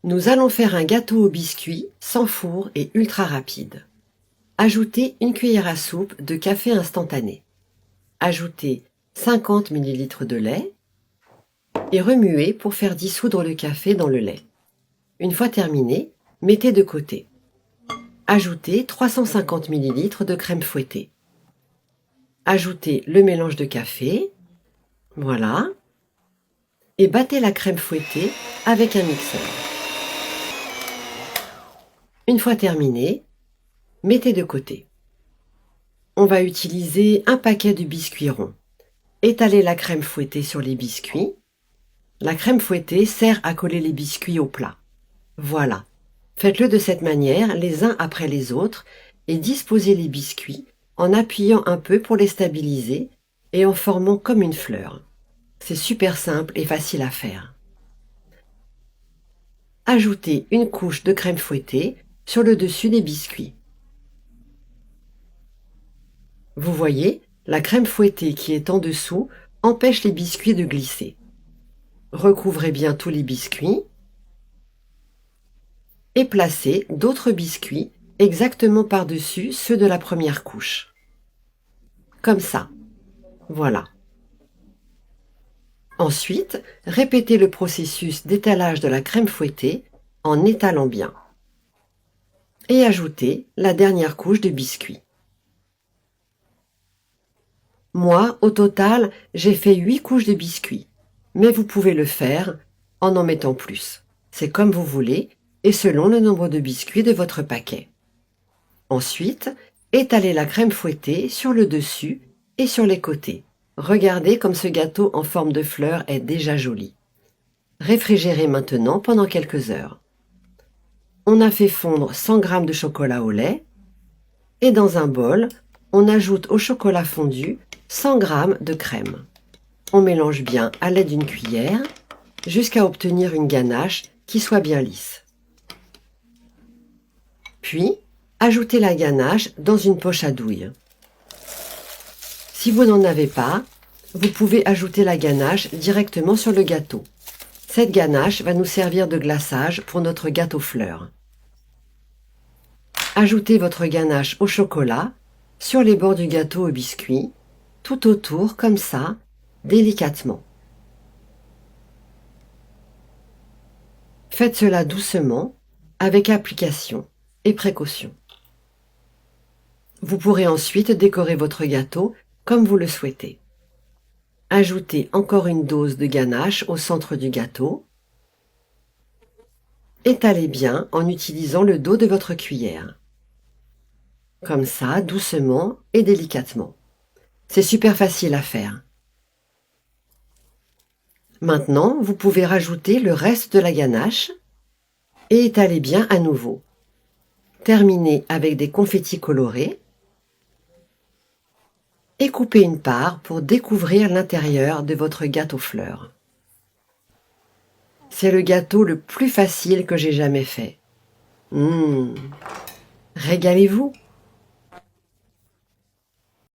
Nous allons faire un gâteau au biscuit sans four et ultra rapide. Ajoutez une cuillère à soupe de café instantané. Ajoutez 50 ml de lait et remuez pour faire dissoudre le café dans le lait. Une fois terminé, mettez de côté. Ajoutez 350 ml de crème fouettée. Ajoutez le mélange de café, voilà, et battez la crème fouettée avec un mixeur. Une fois terminé, mettez de côté. On va utiliser un paquet de biscuits ronds. Étalez la crème fouettée sur les biscuits. La crème fouettée sert à coller les biscuits au plat. Voilà. Faites-le de cette manière, les uns après les autres, et disposez les biscuits en appuyant un peu pour les stabiliser et en formant comme une fleur. C'est super simple et facile à faire. Ajoutez une couche de crème fouettée sur le dessus des biscuits. Vous voyez, la crème fouettée qui est en dessous empêche les biscuits de glisser. Recouvrez bien tous les biscuits et placez d'autres biscuits exactement par-dessus ceux de la première couche. Comme ça. Voilà. Ensuite, répétez le processus d'étalage de la crème fouettée en étalant bien. Et ajoutez la dernière couche de biscuits. Moi, au total, j'ai fait 8 couches de biscuits, mais vous pouvez le faire en mettant plus. C'est comme vous voulez et selon le nombre de biscuits de votre paquet. Ensuite, étalez la crème fouettée sur le dessus et sur les côtés. Regardez comme ce gâteau en forme de fleur est déjà joli. Réfrigérez maintenant pendant quelques heures. On a fait fondre 100 g de chocolat au lait et dans un bol, on ajoute au chocolat fondu 100 g de crème. On mélange bien à l'aide d'une cuillère jusqu'à obtenir une ganache qui soit bien lisse. Puis, ajoutez la ganache dans une poche à douille. Si vous n'en avez pas, vous pouvez ajouter la ganache directement sur le gâteau. Cette ganache va nous servir de glaçage pour notre gâteau fleurs. Ajoutez votre ganache au chocolat sur les bords du gâteau au biscuit, tout autour comme ça, délicatement. Faites cela doucement, avec application et précaution. Vous pourrez ensuite décorer votre gâteau comme vous le souhaitez. Ajoutez encore une dose de ganache au centre du gâteau. Étalez bien en utilisant le dos de votre cuillère. Comme ça, doucement et délicatement. C'est super facile à faire. Maintenant, vous pouvez rajouter le reste de la ganache et étaler bien à nouveau. Terminez avec des confettis colorés et coupez une part pour découvrir l'intérieur de votre gâteau fleurs. C'est le gâteau le plus facile que j'ai jamais fait. Régalez-vous!